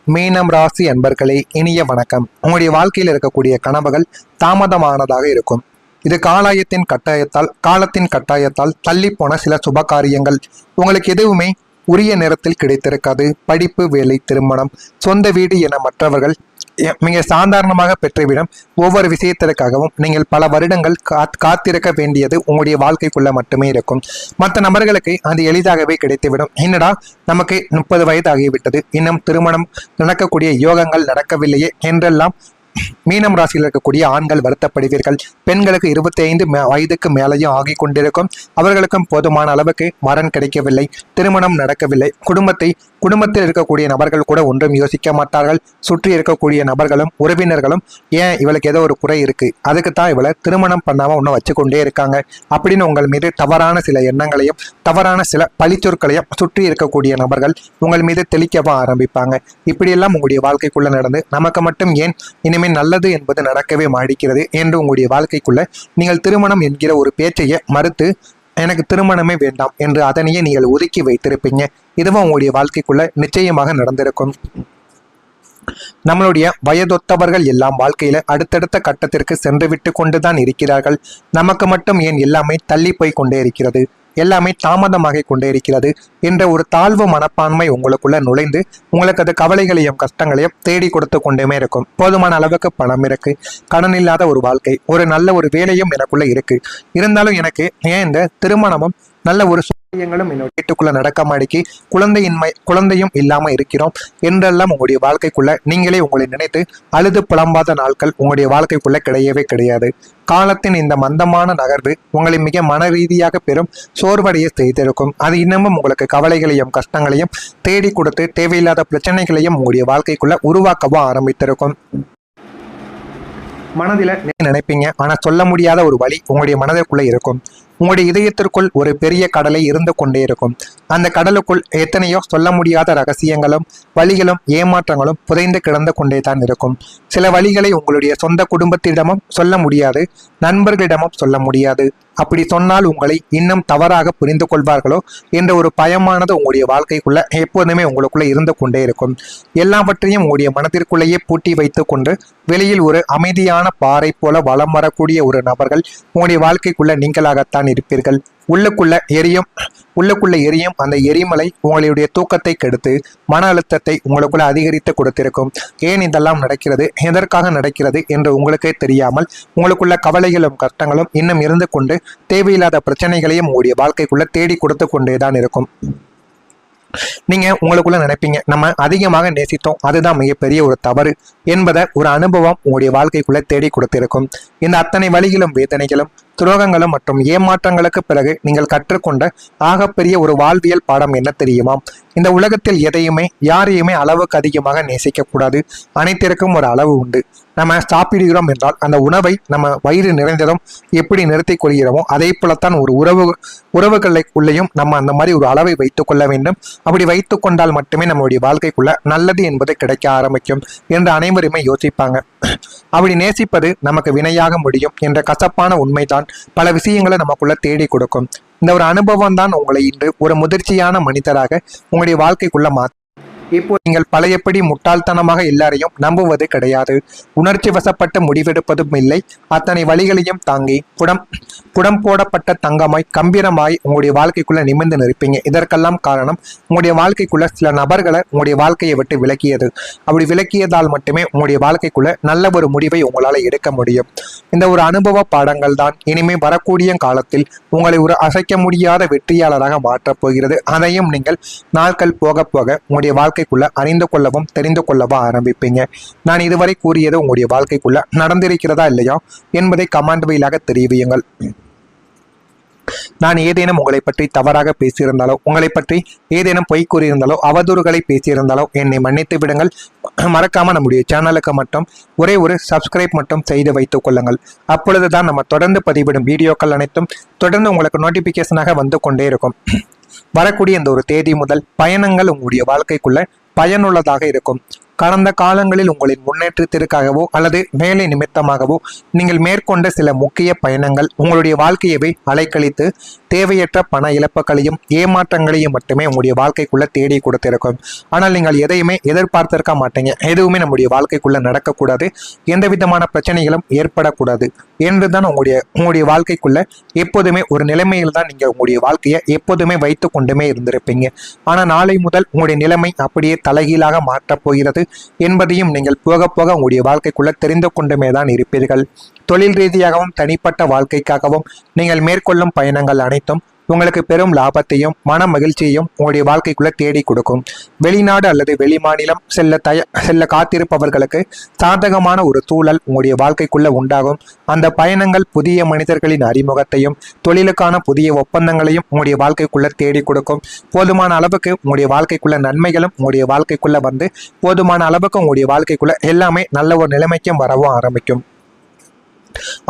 மீனம் ராசி அன்பர்களே, இனிய வணக்கம். உங்களுடைய வாழ்க்கையில் இருக்கக்கூடிய கனவுகள் தாமதமானதாக இருக்கும். இது காலத்தின் கட்டாயத்தால் தள்ளி போன சில சுப காரியங்கள். உங்களுக்கு எதுவுமே உரிய நேரத்தில் கிடைத்திருக்காது. படிப்பு, வேலை, திருமணம், சொந்த வீடு என மற்றவர்கள் மிக சாதாரணமாக பெற்றுவிடும். ஒவ்வொரு விஷயத்திற்காகவும் நீங்கள் பல வருடங்கள் காத்திருக்க வேண்டியது உங்களுடைய வாழ்க்கைக்குள்ள மட்டுமே இருக்கும். மற்ற நபர்களுக்கு அது எளிதாகவே கிடைத்துவிடும். என்னடா நமக்கு 30 வயது ஆகிவிட்டது, இன்னும் திருமணம் நடக்கக்கூடிய யோகங்கள் நடக்கவில்லையே என்றெல்லாம் மீனம் ராசியில் இருக்கக்கூடிய ஆண்கள் வருத்தப்படுவீர்கள். பெண்களுக்கு 25 வயதுக்கு மேலேயும் ஆகி கொண்டிருக்கும். அவர்களுக்கும் போதுமான அளவுக்கு வரன் கிடைக்கவில்லை, திருமணம் நடக்கவில்லை. குடும்பத்தில் இருக்கக்கூடிய நபர்கள் கூட ஒன்றும் யோசிக்க மாட்டார்கள். சுற்றி இருக்கக்கூடிய நபர்களும் உறவினர்களும் ஏன் இவளுக்கு ஏதோ ஒரு குறை இருக்கு, அதுக்கு தான் இவளை திருமணம் பண்ணாம ஒன்றும் வச்சு கொண்டே இருக்காங்க அப்படின்னு உங்கள் மீது தவறான சில எண்ணங்களையும் தவறான சில பழிச்சொற்களையும் சுற்றி இருக்கக்கூடிய நபர்கள் உங்கள் மீது தெளிக்கவா ஆரம்பிப்பாங்க. இப்படியெல்லாம் உங்களுடைய வாழ்க்கைக்குள்ள நடந்து நமக்கு மட்டும் ஏன் இனிமேல் நல்லது என்பது நடக்கவே மாடிக்கிறது என்று உங்களுடைய வாழ்க்கைக்குள்ள நீங்கள் திருமணம் என்கிற ஒரு பேச்சையை மறுத்து எனக்கு திருமணமே வேண்டாம் என்று அதனையே நீங்கள் ஒதுக்கி வைத்திருப்பீங்க. இதுவும் உங்களுடைய வாழ்க்கைக்குள்ள நிச்சயமாக நடந்திருக்கும். நம்மளுடைய வயதொத்தவர்கள் எல்லாம் வாழ்க்கையில அடுத்தடுத்த கட்டத்திற்கு சென்று விட்டு கொண்டுதான் இருக்கிறார்கள். நமக்கு மட்டும் ஏன் எல்லாமே தள்ளி போய் கொண்டே இருக்கிறது, எல்லாமே தாமதமாக கொண்டே இருக்கிறது என்ற ஒரு தாழ்வு மனப்பான்மை உங்களுக்குள்ள நுழைந்து உங்களுக்கு அது கவலைகளையும் கஷ்டங்களையும் தேடி கொடுத்து கொண்டேமே இருக்கும். போதுமான அளவுக்கு பணம் இருக்கு, கடன் இல்லாத ஒரு வாழ்க்கை, ஒரு நல்ல ஒரு வேலையும் எனக்குள்ள இருக்கு. இருந்தாலும் எனக்கு ஏன் இந்த திருமணமும் நல்ல ஒரு சூழ்நிலைகளும் என்னோட வீட்டுக்குள்ள நடக்க மாடிக்கு குழந்தையும் இல்லாம இருக்கிறோம் என்றெல்லாம் உங்களுடைய வாழ்க்கைக்குள்ள நீங்களே உங்களை நினைத்து அழுது புலம்பாத நாட்கள் உங்களுடைய வாழ்க்கைக்குள்ள கிடையவே கிடையாது. காலத்தின் இந்த மந்தமான நகர்வு உங்களை மிக மன ரீதியாக பெரும் சோர்வடைய செய்திருக்கும். அது இன்னமும் உங்களுக்கு கவலைகளையும் கஷ்டங்களையும் தேடி கொடுத்து தேவையில்லாத பிரச்சனைகளையும் உங்களுடைய வாழ்க்கைக்குள்ள உருவாக்கவும் ஆரம்பித்திருக்கும். மனதில் நினைப்பீங்க, ஆனா சொல்ல முடியாத ஒரு வழி உங்களுடைய மனதிற்குள்ள இருக்கும். உங்களுடைய இதயத்திற்குள் ஒரு பெரிய கடலை இருந்து கொண்டே இருக்கும். அந்த கடலுக்குள் எத்தனையோ சொல்ல முடியாத ரகசியங்களும் வழிகளும் ஏமாற்றங்களும் புதைந்து கிடந்து கொண்டே தான் இருக்கும். சில வழிகளை உங்களுடைய சொந்த குடும்பத்திடமும் சொல்ல முடியாது, நண்பர்களிடமும் சொல்ல முடியாது. அப்படி சொன்னால் உங்களை இன்னும் தவறாக புரிந்து கொள்வார்களோ என்ற ஒரு பயமானது உங்களுடைய வாழ்க்கைக்குள்ள எப்போதுமே உங்களுக்குள்ள இருந்து கொண்டே இருக்கும். எல்லாவற்றையும் உங்களுடைய மனதிற்குள்ளேயே பூட்டி வைத்து கொண்டு வெளியில் ஒரு அமைதியான பாறை போல வலம் வரக்கூடிய ஒரு நபர்கள் உங்களுடைய வாழ்க்கைக்குள்ள நீங்களாகத்தான் இருப்பீர்கள். உள்ளுக்குள்ள எரியும் அந்த எரிமலை உங்களுடைய தூக்கத்தை கெடுத்து மன அழுத்தத்தை உங்களுக்குள்ள அதிகரித்து கொடுத்திருக்கும். ஏன் இதெல்லாம் நடக்கிறது, எதற்காக நடக்கிறது என்று உங்களுக்கே தெரியாமல் உங்களுக்குள்ள கவலைகளும் கஷ்டங்களும் இன்னும் இருந்து கொண்டு தேவையில்லாத பிரச்சனைகளையும் உங்களுடைய வாழ்க்கைக்குள்ள தேடி கொடுத்து கொண்டேதான் இருக்கும். நீங்க உங்களுக்குள்ள நினைப்பீங்க, நம்ம அதிகமாக நேசித்தோம், அதுதான் மிகப்பெரிய ஒரு தவறு என்பதை ஒரு அனுபவம் உங்களுடைய வாழ்க்கைக்குள்ள தேடி கொடுத்திருக்கும். இந்த அத்தனை வழிகளும் வேதனைகளும் துரோகங்களும் மற்றும் ஏமாற்றங்களுக்கு பிறகு நீங்கள் கற்றுக்கொண்ட ஆகப்பெரிய ஒரு வாழ்வியல் பாடம் என்ன தெரியுமா? இந்த உலகத்தில் எதையுமே யாரையுமே அளவுக்கு அதிகமாக நேசிக்க கூடாது. அனைத்திற்கும் ஒரு அளவு உண்டு. நம்ம சாப்பிடுகிறோம் என்றால் அந்த உணவை நம்ம வயிறு நிறைந்ததும் எப்படி நிறுத்திக் கொள்கிறோமோ அதே போலத்தான் ஒரு உறவுகளுக்குள்ளேயும் நம்ம அந்த மாதிரி ஒரு அளவை வைத்துக் கொள்ள வேண்டும். அப்படி வைத்துக் கொண்டால் மட்டுமே நம்மளுடைய வாழ்க்கைக்குள்ள நல்லது என்பது கிடைக்க ஆரம்பிக்கும் என்று அனைவருமே யோசிப்பாங்க. அப்படி நேசிப்பது நமக்கு வினையாக முடியும் என்ற கசப்பான உண்மைதான் பல விஷயங்களை நமக்குள்ள தேடி கொடுக்கும். இந்த ஒரு அனுபவம் தான் உங்களை இன்று ஒரு முதிர்ச்சியான மனிதராக உங்களுடைய வாழ்க்கைக்குள்ள மாற்ற. இப்போ நீங்கள் பழையபடி முட்டாள்தனமாக எல்லாரையும் நம்புவது கிடையாது. உணர்ச்சி வசப்பட்டு முடிவெடுப்பதும் இல்லை. அத்தனை வழிகளையும் தாங்கி புடம் போடப்பட்ட தங்கமாய் கம்பீரமாய் உங்களுடைய வாழ்க்கைக்குள்ள நிமிர்ந்து நிற்பீங்க. இதற்கெல்லாம் காரணம் உங்களுடைய வாழ்க்கைக்குள்ள சில நபர்களை உங்களுடைய வாழ்க்கையை விட்டு விலக்கியது. அப்படி விலக்கியதால் மட்டுமே உங்களுடைய வாழ்க்கைக்குள்ள நல்ல ஒரு முடிவை உங்களால் எடுக்க முடியும். இந்த ஒரு அனுபவ பாடங்கள் தான் இனிமே வரக்கூடிய காலத்தில் உங்களை ஒரு அசைக்க முடியாத வெற்றியாளராக மாற்றப் போகிறது. அதையும் நீங்கள் நாட்கள் போக போக உங்களுடைய வாழ்க்கைக்குள்ள அறிந்து கொள்ளவும் தெரிந்து கொள்ளவும் ஆரம்பிப்பீங்க. நான் இதுவரை கூறியது உங்களுடைய வாழ்க்கைக்குள்ள நடந்திருக்கிறதா இல்லையா என்பதை கமெண்ட் வழியாக தெரிவியுங்கள். நான் ஏதேனும் உங்களை பற்றி தவறாக பேசியிருந்தாலோ, உங்களை பற்றி ஏதேனும் பொய் கூறியிருந்தாலோ, அவதூறுகளை பேசியிருந்தாலோ என்னை மன்னித்து விடுங்கள். மறக்காம நம்முடைய சேனலுக்கு மட்டும் ஒரே ஒரு சப்ஸ்கிரைப் மட்டும் செய்து வைத்துக் கொள்ளுங்கள். அப்பொழுதுதான் நம்ம தொடர்ந்து பதிவிடும் வீடியோக்கள் அனைத்தும் தொடர்ந்து உங்களுக்கு நோட்டிபிகேஷனாக வந்து கொண்டே இருக்கும். வரக்கூடிய இந்த ஒரு தேதி முதல் பயணங்கள் உங்களுடைய வாழ்க்கைக்குள்ள பயனுள்ளதாக இருக்கும். கடந்த காலங்களில் உங்களின் முன்னேற்றத்திற்காகவோ அல்லது வேலை நிமித்தமாகவோ நீங்கள் மேற்கொண்ட சில முக்கிய பயணங்கள் உங்களுடைய வாழ்க்கையவே அலைக்கழித்து தேவையற்ற பண இழப்புகளையும் ஏமாற்றங்களையும் மட்டுமே உங்களுடைய வாழ்க்கைக்குள்ள தேடி கொடுத்திருக்கும். ஆனால் நீங்கள் எதையுமே எதிர்பார்த்திருக்க மாட்டீங்க. எதுவுமே நம்முடைய வாழ்க்கைக்குள்ள நடக்கக்கூடாது, எந்த விதமான பிரச்சனைகளும் ஏற்படக்கூடாது என்றுதான் உங்களுடைய வாழ்க்கைக்குள்ள எப்போதுமே ஒரு நிலைமையில் தான் நீங்க உங்களுடைய வாழ்க்கையை எப்போதுமே வைத்து கொண்டுமே இருந்திருப்பீங்க. ஆனா நாளை முதல் உங்களுடைய நிலைமை அப்படியே தலைகீழாக மாற்றப் போகிறது என்பதையும் நீங்கள் போக போக உங்களுடைய வாழ்க்கைக்குள்ள தெரிந்து கொண்டுமே தான் இருப்பீர்கள். தொழில் ரீதியாகவும் தனிப்பட்ட வாழ்க்கைக்காகவும் நீங்கள் மேற்கொள்ளும் பயணங்கள் அனைத்தும் உங்களுக்கு பெரும் லாபத்தையும் மன மகிழ்ச்சியையும் உங்களுடைய வாழ்க்கைக்குள்ள தேடி கொடுக்கும். வெளிநாடு அல்லது வெளிமாநிலம் செல்ல காத்திருப்பவர்களுக்கு சாதகமான ஒரு சூழல் உங்களுடைய வாழ்க்கைக்குள்ள உண்டாகும். அந்த பயணங்கள் புதிய மனிதர்களின் அறிமுகத்தையும் தொழிலுக்கான புதிய ஒப்பந்தங்களையும் உங்களுடைய வாழ்க்கைக்குள்ள தேடி கொடுக்கும். போதுமான அளவுக்கு உங்களுடைய வாழ்க்கைக்குள்ள நன்மைகளும் உங்களுடைய வாழ்க்கைக்குள்ள வந்து போதுமான அளவுக்கு உங்களுடைய வாழ்க்கைக்குள்ள எல்லாமே நல்ல ஒரு நிலைமைக்கும் வரவும் ஆரம்பிக்கும்.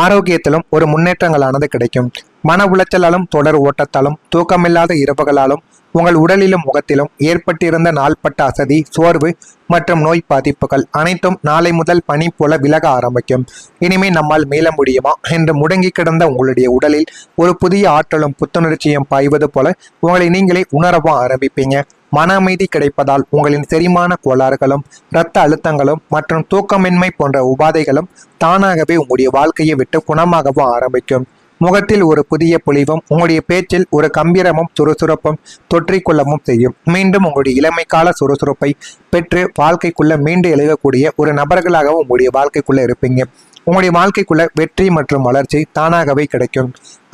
ஆரோக்கியத்திலும் ஒரு முன்னேற்றங்களானது கிடைக்கும். மன உளைச்சலாலும் தொடர் ஓட்டத்தாலும் தூக்கமில்லாத இரவுகளாலும் உங்கள் உடலிலும் முகத்திலும் ஏற்பட்டிருந்த நாள்பட்ட அசதி, சோர்வு மற்றும் நோய் பாதிப்புகள் அனைத்தும் நாளை முதல் பனி போல விலக ஆரம்பிக்கும். இனிமே நம்மால் மீள முடியுமா என்று முடங்கி கிடந்த உங்களுடைய உடலில் ஒரு புதிய ஆற்றலும் புத்துணர்ச்சியும் பாய்வது போல உங்களை நீங்களே உணரவும் ஆரம்பிப்பீங்க. மன அமைதி கிடைப்பதால் உங்களின் செரிமான கோளாறுகளும் இரத்த அழுத்தங்களும் மற்றும் தூக்கமின்மை போன்ற உபாதைகளும் தானாகவே உங்களுடைய வாழ்க்கையை விட்டு குணமாகவும் ஆரம்பிக்கும். முகத்தில் ஒரு புதிய பொலிவும் உங்களுடைய பேச்சில் ஒரு கம்பீரமும் சுறுசுறுப்பும் தொற்றிக்கொள்ளவும் செய்யும். மீண்டும் உங்களுடைய இளமை கால சுறுசுறுப்பை பெற்று வாழ்க்கைக்குள்ள மீண்டு எழுகக்கூடிய ஒரு நபர்களாகவும் உங்களுடைய வாழ்க்கைக்குள்ள இருப்பீங்க. உங்களுடைய வாழ்க்கைக்குள்ள வெற்றி மற்றும் வளர்ச்சி தானாகவே கிடைக்கும்.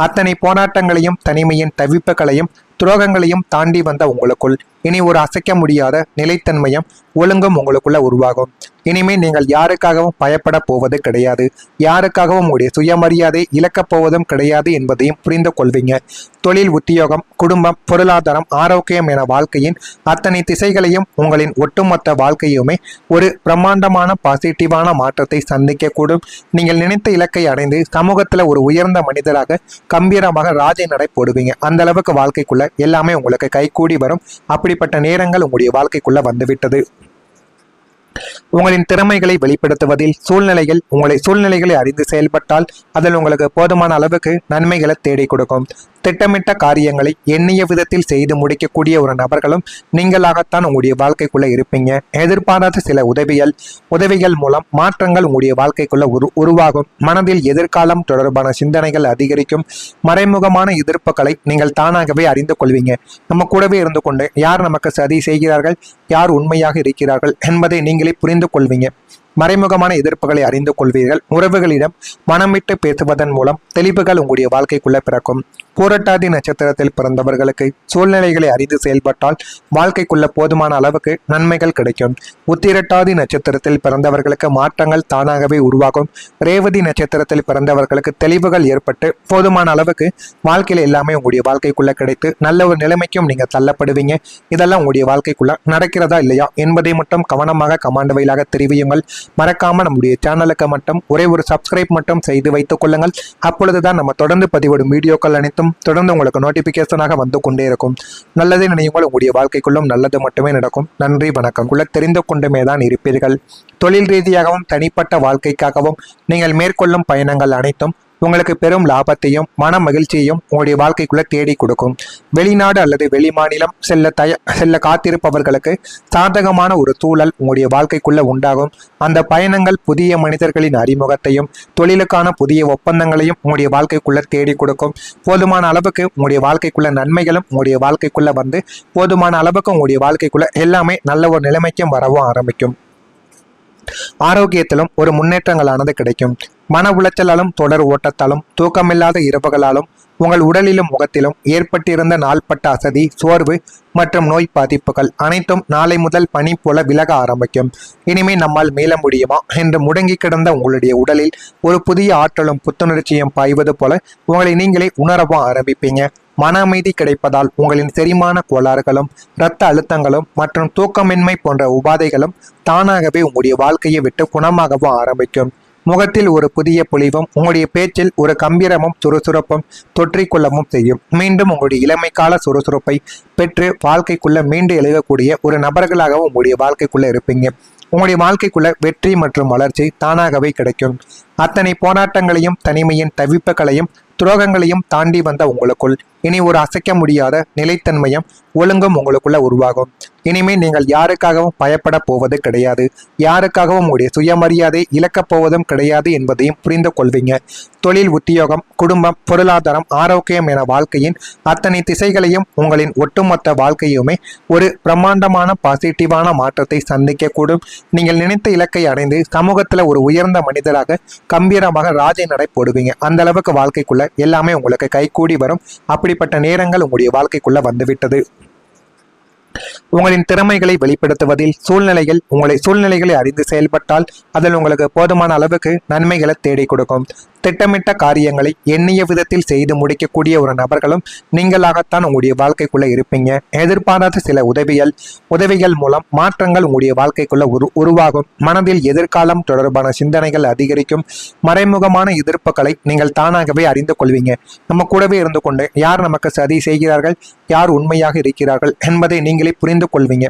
அத்தனை போராட்டங்களையும் தனிமையின் தவிப்புகளையும் துரோகங்களையும் தாண்டி வந்த உங்களுக்குள் இனி ஒரு அசைக்க முடியாத நிலைத்தன்மையும் ஒழுங்கும் உங்களுக்குள்ள உருவாகும். இனிமே நீங்கள் யாருக்காகவும் பயப்பட போவது கிடையாது, யாருக்காகவும் உங்களுடைய சுயமரியாதை இழக்கப் போவதும் கிடையாது என்பதையும் புரிந்து கொள்வீங்க. தொழில், உத்தியோகம், குடும்பம், பொருளாதாரம், ஆரோக்கியம் என வாழ்க்கையின் அத்தனை திசைகளையும் உங்களின் ஒட்டுமொத்த வாழ்க்கையுமே ஒரு பிரம்மாண்டமான பாசிட்டிவான மாற்றத்தை சந்திக்கக்கூடும். நீங்கள் நினைத்த இலக்கை அடைந்து சமூகத்துல ஒரு உயர்ந்த மனிதராக கம்பீரமாக ராஜை நடை போடுவீங்க. அந்த அளவுக்கு வாழ்க்கைக்குள்ள எல்லாமே உங்களுக்கு கைகூடி வரும். அப்படிப்பட்ட நேரங்கள் உங்களுடைய வாழ்க்கைக்குள்ள வந்துவிட்டது. உங்களின் திறமைகளை வெளிப்படுத்துவதில் சூழ்நிலைகளை அறிந்து செயல்பட்டால் அதில் உங்களுக்கு போதுமான அளவுக்கு நன்மைகளை தேடி கொடுக்கும். திட்டமிட்ட காரியங்களை எண்ணிய விதத்தில் செய்து முடிக்கக்கூடிய ஒரு நபர்களும் நீங்களாகத்தான் உங்களுடைய வாழ்க்கைக்குள்ள இருப்பீங்க. எதிர்பாராத சில உதவிகள் மூலம் மாற்றங்கள் உங்களுடைய வாழ்க்கைக்குள்ள உருவாகும். மனதில் எதிர்காலம் தொடர்பான சிந்தனைகள் அதிகரிக்கும். மறைமுகமான எதிர்ப்புகளை நீங்கள் தானாகவே அறிந்து கொள்வீங்க. நம்ம கூடவே இருந்து கொண்டு யார் நமக்கு சதி செய்கிறார்கள், யார் உண்மையாக இருக்கிறார்கள் என்பதை நீங்களே புரிந்து கொள்வீங்க. மறைமுகமான எதிர்ப்புகளை அறிந்து கொள்வீர்கள். உறவுகளிடம் மனம் விட்டு பேசுவதன் மூலம் தெளிவுகள் உங்களுடைய வாழ்க்கைக்குள்ள பிறக்கும். பூரட்டாதி நட்சத்திரத்தில் பிறந்தவர்களுக்கு சூழ்நிலைகளை அறிந்து செயல்பட்டால் வாழ்க்கைக்குள்ள போதுமான அளவுக்கு நன்மைகள் கிடைக்கும். உத்திரட்டாதி நட்சத்திரத்தில் பிறந்தவர்களுக்கு மாற்றங்கள் தானாகவே உருவாகும். ரேவதி நட்சத்திரத்தில் பிறந்தவர்களுக்கு தெளிவுகள் ஏற்பட்டு போதுமான அளவுக்கு வாழ்க்கையில எல்லாமே உங்களுடைய வாழ்க்கைக்குள்ள கிடைத்து நல்ல ஒரு நிலைமைக்கும் நீங்க தள்ளப்படுவீங்க. இதெல்லாம் உங்களுடைய வாழ்க்கைக்குள்ள நடக்கிறதா இல்லையா என்பதை மட்டும் கவனமாக கமாண்ட் வாயிலாக தெரிவியுங்கள். மறக்காம நம்முடைய சேனலுக்கு மட்டும் ஒரே ஒரு சப்ஸ்கிரைப் மட்டும் செய்து வைத்துக் கொள்ளுங்கள். அப்பொழுதுதான் நம்ம தொடர்ந்து பதிவிடும் வீடியோக்கள் அனைத்தும் தொடர்ந்து உங்களுக்கு நோட்டிபிகேஷனாக வந்து கொண்டே இருக்கும். நல்லதே நினைவுகள் உங்களுடைய வாழ்க்கைக்குள்ளும் நல்லது மட்டுமே நடக்கும். நன்றி, வணக்கம். தெரிந்து கொண்டுமே தான் இருப்பீர்கள். தொழில் ரீதியாகவும் தனிப்பட்ட வாழ்க்கைக்காகவும் நீங்கள் மேற்கொள்ளும் பயணங்கள் அனைத்தும் உங்களுக்கு பெரும் லாபத்தையும் மன மகிழ்ச்சியையும் உங்களுடைய வாழ்க்கைக்குள்ள தேடி கொடுக்கும். வெளிநாடு அல்லது வெளிமாநிலம் செல்ல காத்திருப்பவர்களுக்கு சாதகமான ஒரு சூழல் உங்களுடைய வாழ்க்கைக்குள்ள உண்டாகும். அந்த பயணங்கள் புதிய மனிதர்களின் அறிமுகத்தையும் தொழிலுக்கான புதிய ஒப்பந்தங்களையும் உங்களுடைய வாழ்க்கைக்குள்ள தேடி கொடுக்கும். போதுமான அளவுக்கு உங்களுடைய வாழ்க்கைக்குள்ள நன்மைகளும் உங்களுடைய வாழ்க்கைக்குள்ள வந்து போதுமான அளவுக்கு உங்களுடைய வாழ்க்கைக்குள்ள எல்லாமே நல்ல ஒரு நிலைமைக்கும் வரவும் ஆரம்பிக்கும். ஆரோக்கியத்திலும் ஒரு முன்னேற்றங்களானது கிடைக்கும். மன உளைச்சலாலும் தொடர் ஓட்டத்தாலும் தூக்கமில்லாத இரவுகளாலும் உங்கள் உடலிலும் முகத்திலும் ஏற்பட்டிருந்த நாள்பட்ட அசதி, சோர்வு மற்றும் நோய் பாதிப்புகள் அனைத்தும் நாளை முதல் பனி போல விலக ஆரம்பிக்கும். இனிமே நம்மால் மீள முடியுமா என்று முடங்கி கிடந்த உங்களுடைய உடலில் ஒரு புதிய ஆற்றலும் புத்துணர்ச்சியும் பாய்வது போல உங்களை நீங்களே உணரவும் ஆரம்பிப்பீங்க. மன அமைதி கிடைப்பதால் உங்களின் செரிமான கோளாறுகளும் இரத்த அழுத்தங்களும் மற்றும் தூக்கமின்மை போன்ற உபாதைகளும் தானாகவே உங்களுடைய வாழ்க்கையை விட்டு குணமாகவும் ஆரம்பிக்கும். முகத்தில் ஒரு புதிய பொலிவும் உங்களுடைய பேச்சில் ஒரு கம்பீரமும் சுறுசுறுப்பும் தொற்றிக்கொள்ளவும் செய்யும். மீண்டும் உங்களுடைய இளமை கால சுறுசுறுப்பை பெற்று வாழ்க்கைக்குள்ள மீண்டு எழுகக்கூடிய ஒரு நபர்களாகவும் உங்களுடைய வாழ்க்கைக்குள்ள இருப்பீங்க. உங்களுடைய வாழ்க்கைக்குள்ள வெற்றி மற்றும் வளர்ச்சி தானாகவே கிடைக்கும். அத்தனை போராட்டங்களையும் தனிமையின் தவிப்புகளையும் துரோகங்களையும் தாண்டி வந்த உங்களுக்குள் இனி ஒரு அசைக்க முடியாத நிலைத்தன்மையும் ஒழுங்கும் உங்களுக்குள்ள உருவாகும். இனிமே நீங்கள் யாருக்காகவும் பயப்பட போவது கிடையாது, யாருக்காகவும் உங்களுடைய சுயமரியாதை இழக்கப் போவதும் கிடையாது என்பதையும் புரிந்து கொள்வீங்க. தொழில், உத்தியோகம், குடும்பம், பொருளாதாரம், ஆரோக்கியம் என வாழ்க்கையின் அத்தனை திசைகளையும் உங்களின் ஒட்டுமொத்த வாழ்க்கையுமே ஒரு பிரம்மாண்டமான பாசிட்டிவான மாற்றத்தை சந்திக்கக்கூடும். நீங்கள் நினைத்த இலக்கை அடைந்து சமூகத்துல ஒரு உயர்ந்த மனிதராக கம்பீரமாக ராஜை நடை போடுவீங்க. அந்த அளவுக்கு வாழ்க்கைக்குள்ள எல்லாமே உங்களுக்கு கைகூடி வரும். அப்படிப்பட்ட நேரங்கள் உங்களுடைய வாழ்க்கைக்குள்ள வந்துவிட்டது. உங்களின் திறமைகளை வெளிப்படுத்துவதில் சூழ்நிலைகளை அறிந்து செயல்பட்டால் அதில் உங்களுக்கு போதுமான அளவுக்கு நன்மைகளை தேடி கொடுக்கும். திட்டமிட்ட காரியங்களை எண்ணிய விதத்தில் செய்து முடிக்கக்கூடிய ஒரு நபர்களும் நீங்களாகத்தான் உங்களுடைய வாழ்க்கைக்குள்ள இருப்பீங்க. எதிர்பாராத சில உதவிகள் மூலம் மாற்றங்கள் உங்களுடைய வாழ்க்கைக்குள்ள உருவாகும். மனதில் எதிர்காலம் தொடர்பான சிந்தனைகள் அதிகரிக்கும். மறைமுகமான எதிர்ப்புகளை நீங்கள் தானாகவே அறிந்து கொள்வீங்க. நம்ம கூடவே இருந்து கொண்டு யார் நமக்கு சதி செய்கிறார்கள், யார் உண்மையாக இருக்கிறார்கள் என்பதை நீங்களே புரிந்து கொள்வீங்க.